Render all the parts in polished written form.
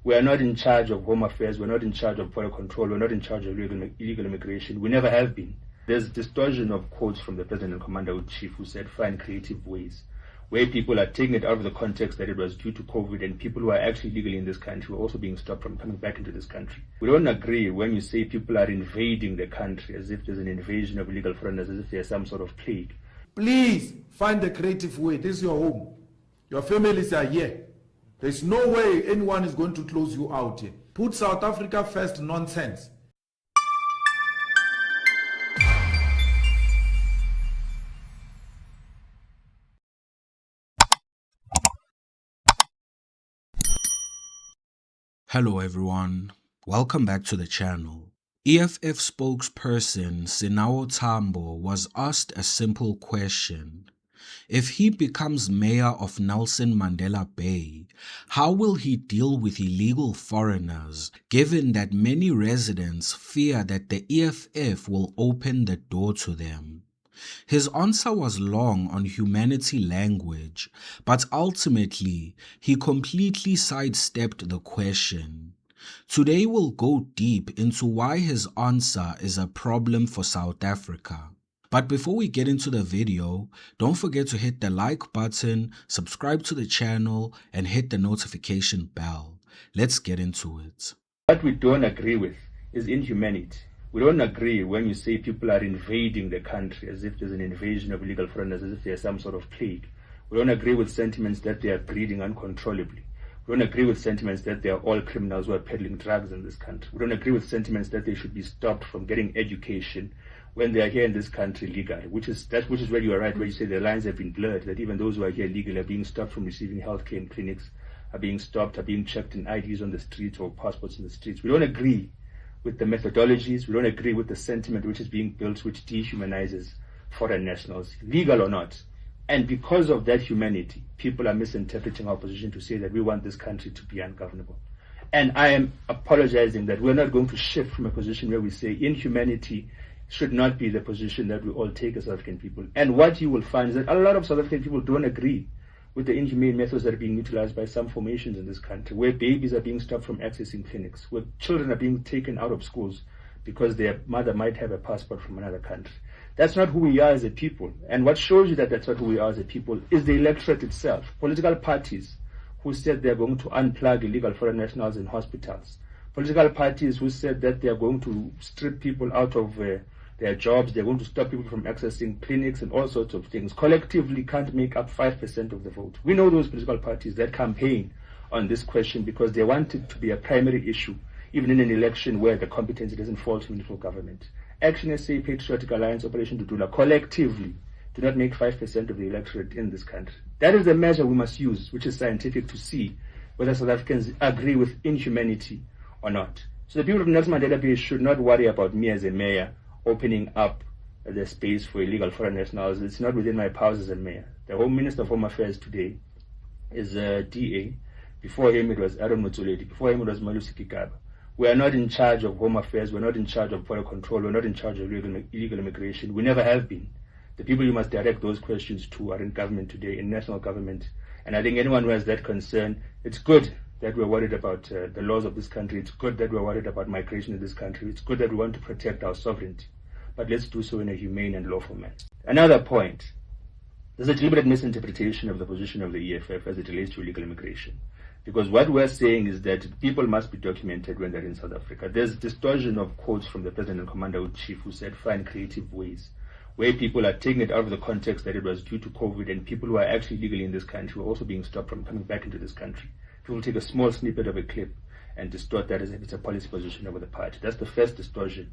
We are not in charge of home affairs. We're not in charge of border control. We're not in charge of illegal immigration. We never have been. There's distortion of quotes from the President and Commander-in-Chief who said, find creative ways, where people are taking it out of the context that it was due to COVID, and people who are actually legally in this country were also being stopped from coming back into this country. We don't agree when you say people are invading the country as if there's an invasion of illegal foreigners, as if there's some sort of plague. Please find a creative way. This is your home. Your families are here. There's no way anyone is going to close you out here. Put South Africa first nonsense. Hello everyone, welcome back to the channel. EFF spokesperson Sinawo Thambo was asked a simple question. If he becomes mayor of Nelson Mandela Bay, how will he deal with illegal foreigners, given that many residents fear that the EFF will open the door to them? His answer was long on humanity language, but ultimately, he completely sidestepped the question. Today we'll go deep into why his answer is a problem for South Africa. But before we get into the video, don't forget to hit the like button, subscribe to the channel, and hit the notification bell. Let's get into it. What we don't agree with is inhumanity. We don't agree when you say people are invading the country as if there's an invasion of illegal foreigners, as if there's some sort of plague. We don't agree with sentiments that they are breeding uncontrollably. We don't agree with sentiments that they are all criminals who are peddling drugs in this country. We don't agree with sentiments that they should be stopped from getting education when they are here in this country legally, which is where you are right, where you say the lines have been blurred, that even those who are here legally are being stopped from receiving healthcare in clinics, are being stopped, are being checked in IDs on the streets or passports in the streets. We don't agree with the methodologies. We don't agree with the sentiment which is being built, which dehumanizes foreign nationals, legal or not. And because of that humanity, people are misinterpreting our position to say that we want this country to be ungovernable. And I am apologizing that we're not going to shift from a position where we say inhumanity should not be the position that we all take as South African people. And what you will find is that a lot of South African people don't agree with the inhumane methods that are being utilized by some formations in this country, where babies are being stopped from accessing clinics, where children are being taken out of schools because their mother might have a passport from another country. That's not who we are as a people. And what shows you that that's not who we are as a people is the electorate itself. Political parties who said they're going to unplug illegal foreign nationals in hospitals. Political parties who said that they're going to strip people out of their jobs, they're going to stop people from accessing clinics and all sorts of things, collectively can't make up 5% of the vote. We know those political parties that campaign on this question because they want it to be a primary issue, even in an election where the competency doesn't fall to municipal government. Action SA, Patriotic Alliance, Operation Dudula, collectively do not make 5% of the electorate in this country. That is the measure we must use, which is scientific, to see whether South Africans agree with inhumanity or not. So the people of Nelson Mandela Bay should not worry about me as a mayor opening up the space for illegal foreign nationals. It's not within my powers as a mayor. The Home Minister of Home Affairs today is DA. Before him it was Aaron Motsoledi. Before him it was Malusi Kigaba. We are not in charge of home affairs. We're not in charge of border control. We're not in charge of illegal immigration. We never have been. The people you must direct those questions to are in government today, in national government. And I think anyone who has that concern, it's good that we're worried about the laws of this country. It's good that we're worried about migration in this country. It's good that we want to protect our sovereignty. But let's do so in a humane and lawful manner. Another point. There's a deliberate misinterpretation of the position of the EFF as it relates to illegal immigration. Because what we're saying is that people must be documented when they're in South Africa. There's distortion of quotes from the President and Commander-in-Chief who said, find creative ways, where people are taking it out of the context that it was due to COVID, and people who are actually legally in this country were also being stopped from coming back into this country. People take a small snippet of a clip and distort that as if it's a policy position of the party. That's the first distortion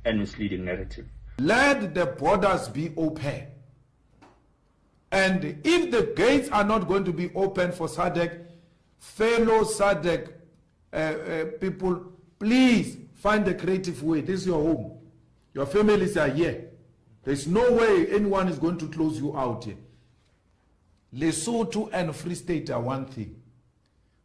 and misleading narrative. Let the borders be open. And if the gates are not going to be open for SADC, fellow SADC people, please find a creative way. This is your home. Your families are here. There's no way anyone is going to close you out here. Lesotho and Free State are one thing.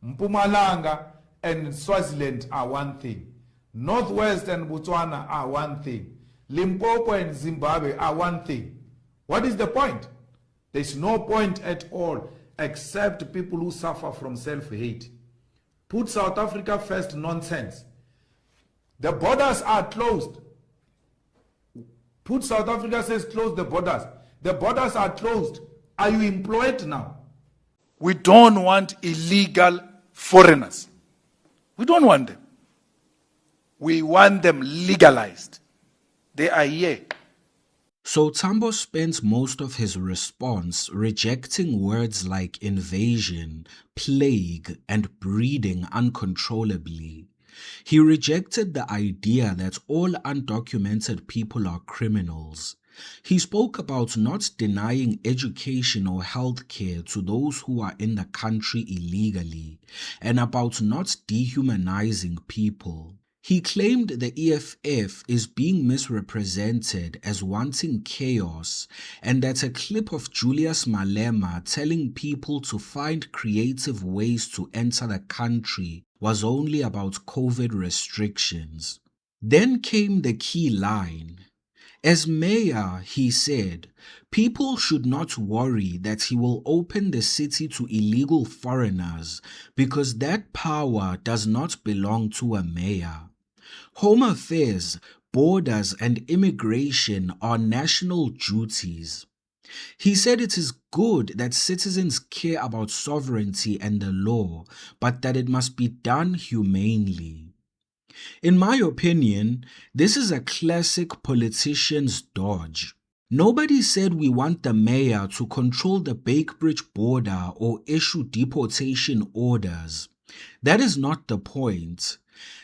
Mpumalanga and Swaziland are one thing. Northwest and Botswana are one thing. Limpopo and Zimbabwe are one thing. What is the point? There's no point at all, except people who suffer from self-hate. put South Africa first nonsense. The borders are closed. Put South Africa says close the borders. The borders are closed. Are you employed now? We don't want illegal foreigners. We don't want them. We want them legalized. They are here. So Thambo spends most of his response rejecting words like invasion, plague, and breeding uncontrollably. He rejected the idea that all undocumented people are criminals. He spoke about not denying education or health care to those who are in the country illegally, and about not dehumanizing people. He claimed the EFF is being misrepresented as wanting chaos, and that a clip of Julius Malema telling people to find creative ways to enter the country was only about COVID restrictions. Then came the key line. As mayor, he said, people should not worry that he will open the city to illegal foreigners because that power does not belong to a mayor. Home affairs, borders, and immigration are national duties. He said it is good that citizens care about sovereignty and the law, but that it must be done humanely. In my opinion, this is a classic politician's dodge. Nobody said we want the mayor to control the Beitbridge border or issue deportation orders. That is not the point.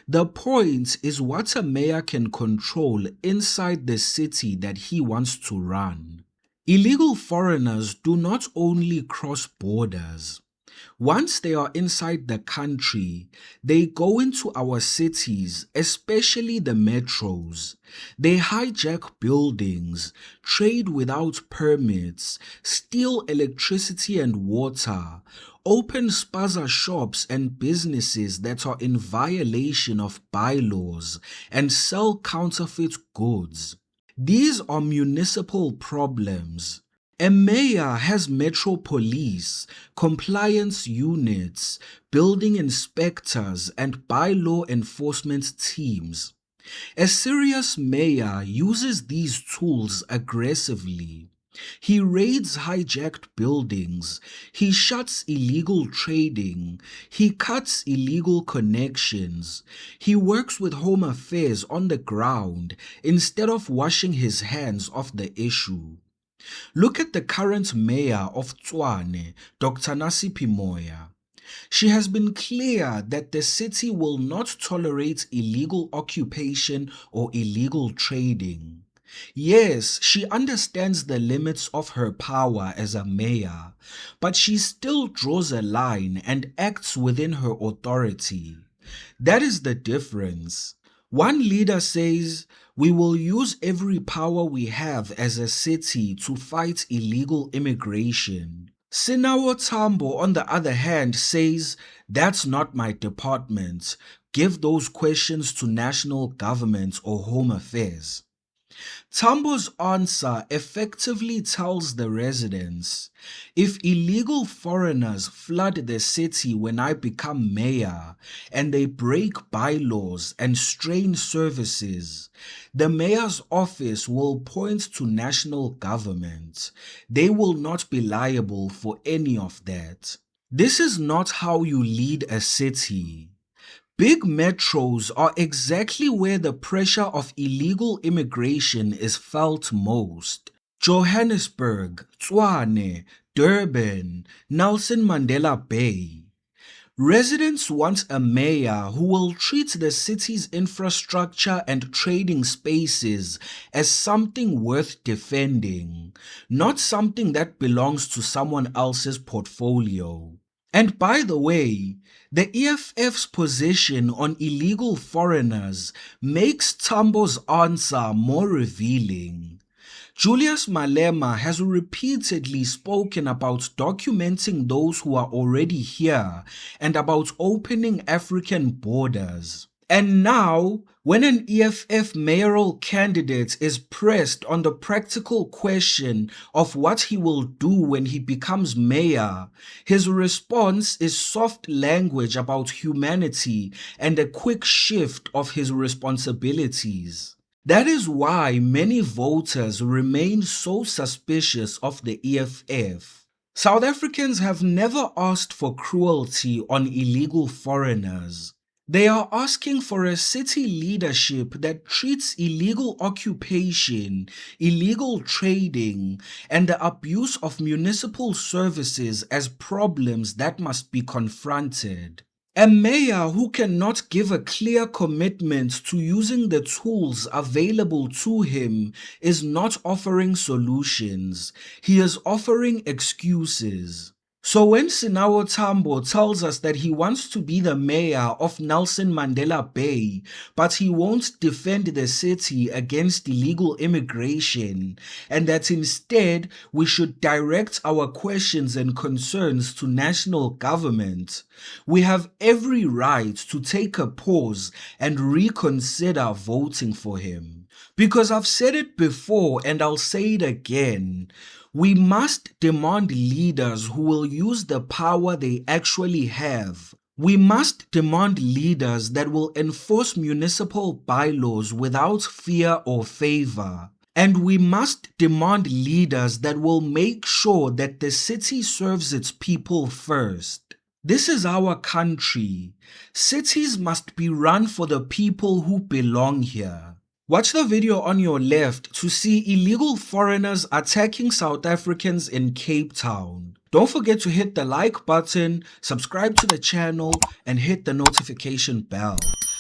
The point is what a mayor can control inside the city that he wants to run. Illegal foreigners do not only cross borders. Once they are inside the country, they go into our cities, especially the metros. They hijack buildings, trade without permits, steal electricity and water, open spaza shops and businesses that are in violation of bylaws, and sell counterfeit goods. These are municipal problems. A mayor has metro police, compliance units, building inspectors, and bylaw enforcement teams. A serious mayor uses these tools aggressively. He raids hijacked buildings, he shuts illegal trading, he cuts illegal connections, he works with Home Affairs on the ground instead of washing his hands off the issue. Look at the current mayor of Tshwane, Dr. Nasiphi Moya. She has been clear that the city will not tolerate illegal occupation or illegal trading. Yes, she understands the limits of her power as a mayor, but she still draws a line and acts within her authority. That is the difference. One leader says, "We will use every power we have as a city to fight illegal immigration." Sinawo Thambo, on the other hand, says, "That's not my department. Give those questions to national government or Home Affairs." Thambo's answer effectively tells the residents, if illegal foreigners flood the city when I become mayor and they break bylaws and strain services, the mayor's office will point to national government. They will not be liable for any of that. This is not how you lead a city. Big metros are exactly where the pressure of illegal immigration is felt most. Johannesburg, Tshwane, Durban, Nelson Mandela Bay. Residents want a mayor who will treat the city's infrastructure and trading spaces as something worth defending, not something that belongs to someone else's portfolio. And by the way, the EFF's position on illegal foreigners makes Thambo's answer more revealing. Julius Malema has repeatedly spoken about documenting those who are already here and about opening African borders. And now, when an EFF mayoral candidate is pressed on the practical question of what he will do when he becomes mayor, his response is soft language about humanity and a quick shift of his responsibilities. That is why many voters remain so suspicious of the EFF. South Africans have never asked for cruelty on illegal foreigners. They are asking for a city leadership that treats illegal occupation, illegal trading, and the abuse of municipal services as problems that must be confronted. A mayor who cannot give a clear commitment to using the tools available to him is not offering solutions. He is offering excuses. So when Sinawo Thambo tells us that he wants to be the mayor of Nelson Mandela Bay, but he won't defend the city against illegal immigration, and that instead we should direct our questions and concerns to national government, we have every right to take a pause and reconsider voting for him. Because I've said it before and I'll say it again, we must demand leaders who will use the power they actually have. We must demand leaders that will enforce municipal bylaws without fear or favor. And we must demand leaders that will make sure that the city serves its people first. This is our country. Cities must be run for the people who belong here. Watch the video on your left to see illegal foreigners attacking South Africans in Cape Town. Don't forget to hit the like button, subscribe to the channel, and hit the notification bell.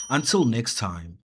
Until next time.